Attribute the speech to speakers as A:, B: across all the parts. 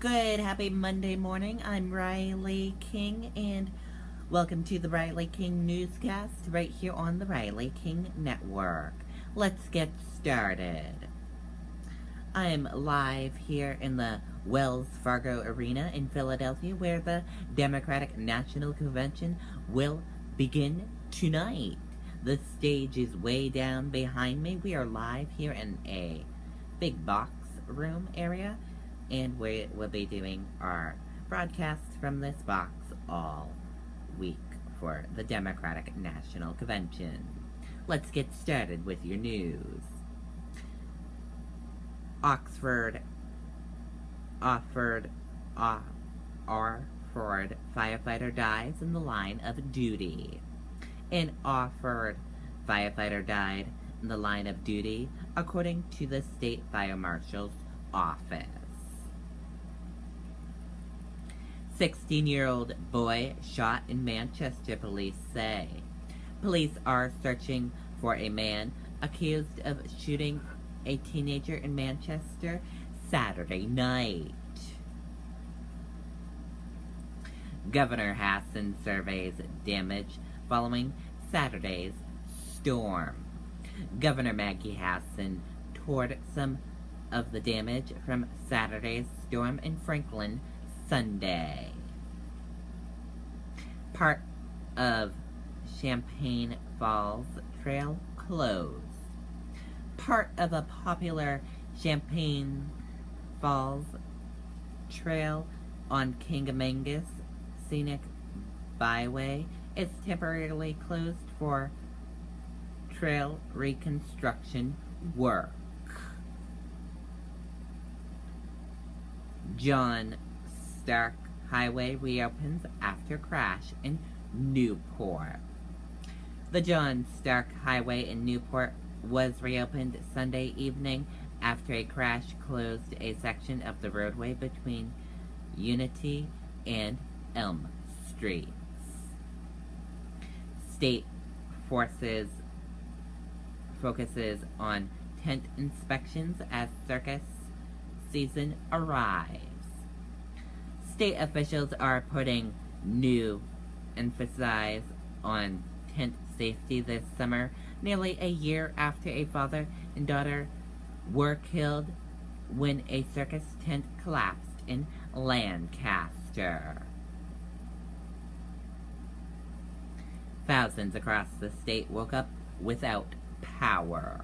A: Good, happy Monday morning. I'm Riley King, and welcome to the Riley King Newscast right here on the Riley King Network. Let's get started. I'm live here in the Wells Fargo Arena in Philadelphia, where the Democratic National Convention will begin tonight. The stage is way down behind me. We are live here in a big box room area, and we will be doing our broadcasts from this box all week for the Democratic National Convention. Let's get started with your news. Orford firefighter dies in the line of duty. An Orford firefighter died in the line of duty, according to the state fire marshal's office. 16-year-old boy shot in Manchester, police say. Police are searching for a man accused of shooting a teenager in Manchester Saturday night. Governor Hassan surveys damage following Saturday's storm. Governor Maggie Hassan toured some of the damage from Saturday's storm in Franklin Sunday. Part of Champagne Falls Trail closed. Part of a popular Champagne Falls Trail on Kangamangas Scenic Byway is temporarily closed for trail reconstruction work. John Stark Highway reopens after crash in Newport. The John Stark Highway in Newport was reopened Sunday evening after a crash closed a section of the roadway between Unity and Elm Streets. State focuses on tent inspections as circus season arrives. State officials are putting new emphasis on tent safety this summer, nearly a year after a father and daughter were killed when a circus tent collapsed in Lancaster. Thousands across the state woke up without power.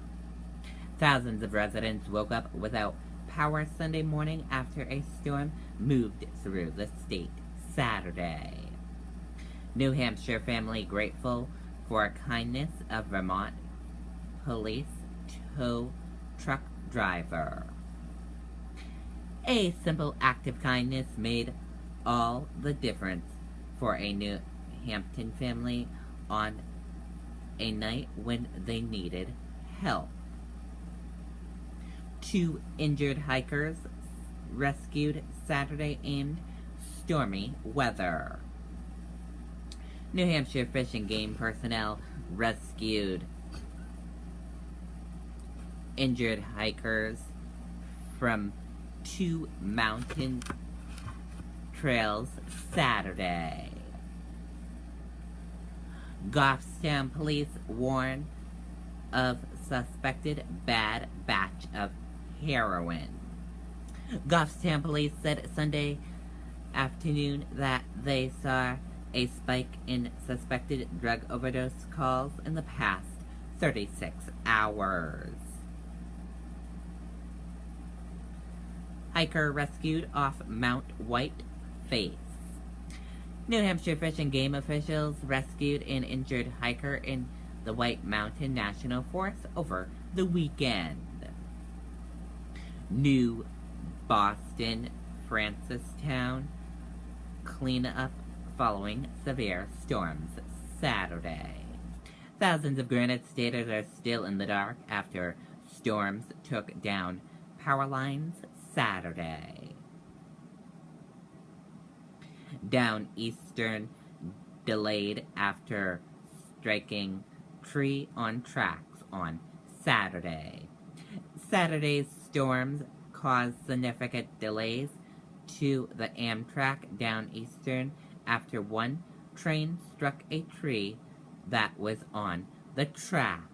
A: Thousands of residents woke up without power Sunday morning after a storm moved through the state Saturday. New Hampshire family grateful for kindness of Vermont police tow truck driver. A simple act of kindness made all the difference for a New Hampton family on a night when they needed help. 2 injured hikers rescued Saturday amid stormy weather. New Hampshire Fish and Game personnel rescued injured hikers from 2 mountain trails Saturday. Goffstown police warn of suspected bad batch of heroin. Goffstown police said Sunday afternoon that they saw a spike in suspected drug overdose calls in the past 36 hours. Hiker rescued off Mount White Face. New Hampshire Fish and Game officials rescued an injured hiker in the White Mountain National Forest over the weekend. New Boston, Francistown cleanup following severe storms Saturday. Thousands of Granite Staters are still in the dark after storms took down power lines Saturday. Down Eastern delayed after striking tree on tracks on Saturday. Saturday's storms caused significant delays to the Amtrak down Eastern after one train struck a tree that was on the tracks.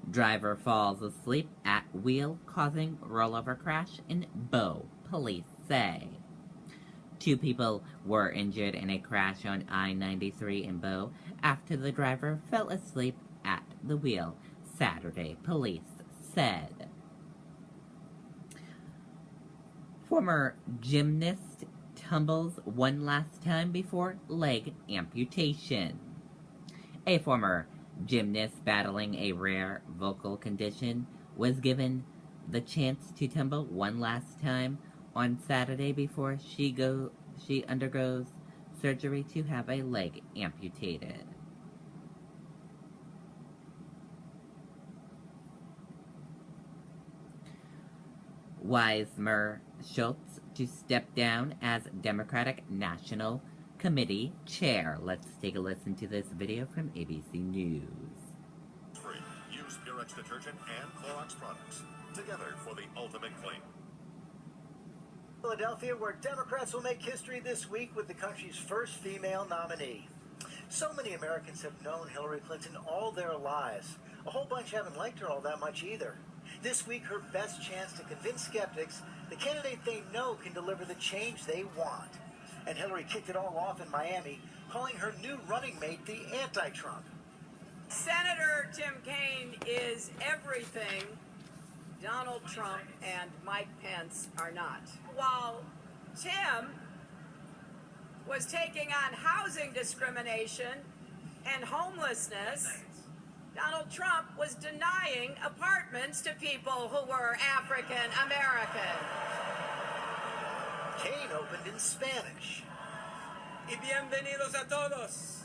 A: Driver falls asleep at wheel, causing rollover crash in Bow, police say. 2 people were injured in a crash on I-93 in Bow after the driver fell asleep at the wheel Saturday, police said. Former gymnast tumbles one last time before leg amputation. A former gymnast battling a rare vocal condition was given the chance to tumble one last time on Saturday before she undergoes surgery to have a leg amputated. Wismer Schultz to step down as Democratic National Committee chair. Let's take a listen to this video from ABC News.
B: Use Purex detergent and Clorox products together for the ultimate clean.
C: Philadelphia, where Democrats will make history this week with the country's first female nominee. So many Americans have known Hillary Clinton all their lives. A whole bunch haven't liked her all that much either. This week, her best chance to convince skeptics the candidate they know can deliver the change they want. And Hillary kicked it all off in Miami, calling her new running mate the anti-Trump.
D: Senator Tim Kaine is everything Donald Trump and Mike Pence are not. While Tim was taking on housing discrimination and homelessness, Donald Trump was denying apartments to people who were African American.
C: Kaine opened in Spanish.
E: Y bienvenidos a todos.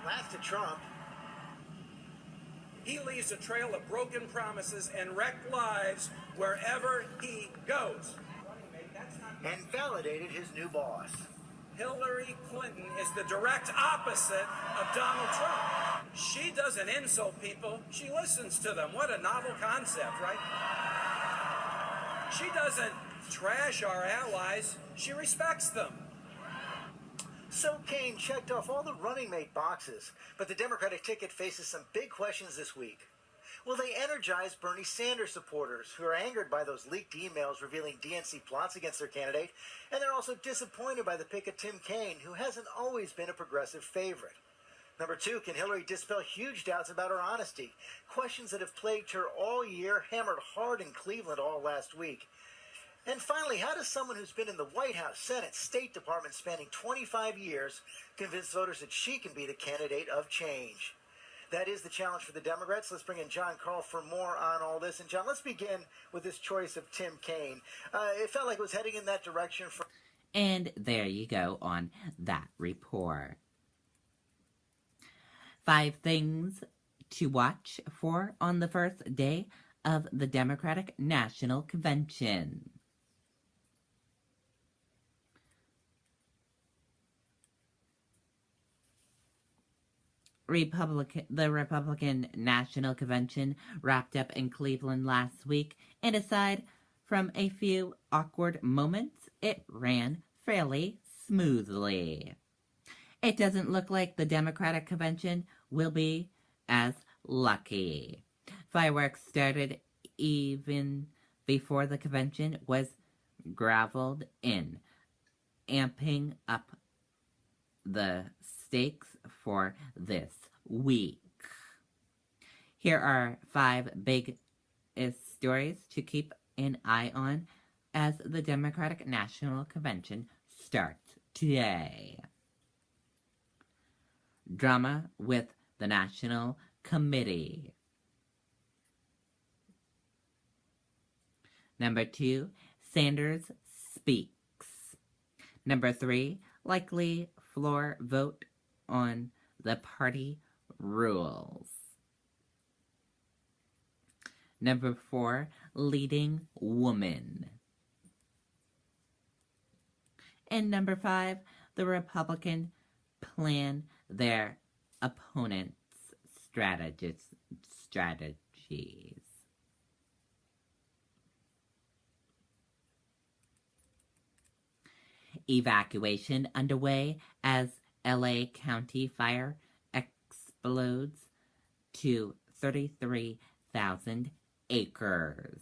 C: Laughed at Trump.
E: He leaves a trail of broken promises and wrecked lives wherever he goes.
C: And validated his new boss.
E: Hillary Clinton is the direct opposite of Donald Trump. She doesn't insult people, she listens to them. What a novel concept, right? She doesn't trash our allies, she respects them.
C: So Kaine checked off all the running mate boxes, but the Democratic ticket faces some big questions this week. Will they energize Bernie Sanders supporters who are angered by those leaked emails revealing DNC plots against their candidate, and they're also disappointed by the pick of Tim Kaine, who hasn't always been a progressive favorite? Number 2, can Hillary dispel huge doubts about her honesty? Questions that have plagued her all year, hammered hard in Cleveland all last week. And finally, how does someone who's been in the White House, Senate, State Department spanning 25 years convince voters that she can be the candidate of change? That is the challenge for the Democrats. Let's bring in John Carl for more on all this. And John, let's begin with this choice of Tim Kaine. It felt like it was heading in that direction.
A: And there you go on that report. 5 things to watch for on the first day of the Democratic National Convention. The Republican National Convention wrapped up in Cleveland last week, and aside from a few awkward moments, it ran fairly smoothly. It doesn't look like the Democratic Convention will be as lucky. Fireworks started even before the convention was gravelled in, amping up the stakes for this week. Here are 5 big stories to keep an eye on as the Democratic National Convention starts today. Drama with the National Committee. Number 2, Sanders speaks. Number 3, likely floor vote on the party rules. Number 4, leading woman. And number 5, the Republican plan their opponent's strategies. Evacuation underway as LA County fire explodes to 33,000 acres.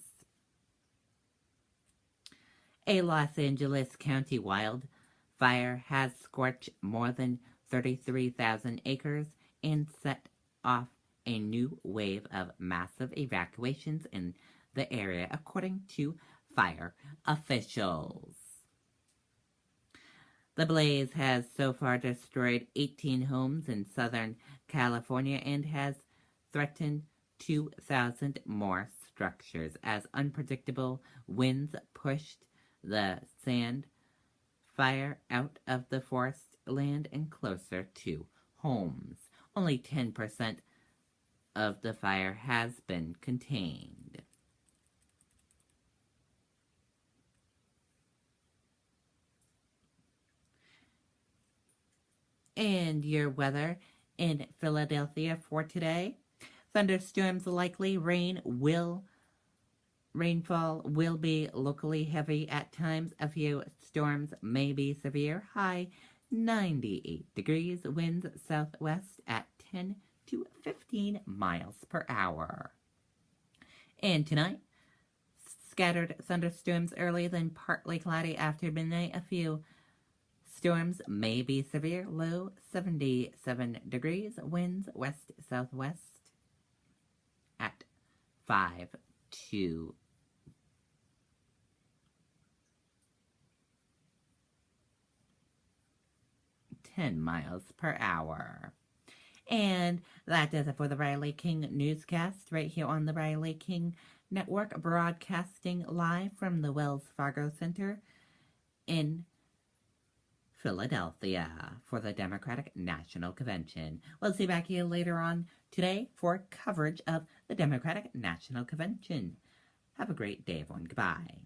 A: A Los Angeles County wildfire has scorched more than 33,000 acres and set off a new wave of massive evacuations in the area, according to fire officials. The blaze has so far destroyed 18 homes in Southern California and has threatened 2,000 more structures as unpredictable winds pushed the sand fire out of the forest land and closer to homes. Only 10% of the fire has been contained. And your weather in Philadelphia for today. Thunderstorms likely, rainfall will be locally heavy at times. A few storms may be severe. High 98 degrees. Winds southwest at 10 to 15 miles per hour. And tonight, scattered thunderstorms early, then partly cloudy after midnight. A few storms may be severe. Low 77 degrees. Winds west-southwest at 5 to 10 miles per hour. And that does it for the Riley King Newscast right here on the Riley King Network, broadcasting live from the Wells Fargo Center in Philadelphia for the Democratic National Convention. We'll see you back here later on today for coverage of the Democratic National Convention. Have a great day, everyone. Goodbye.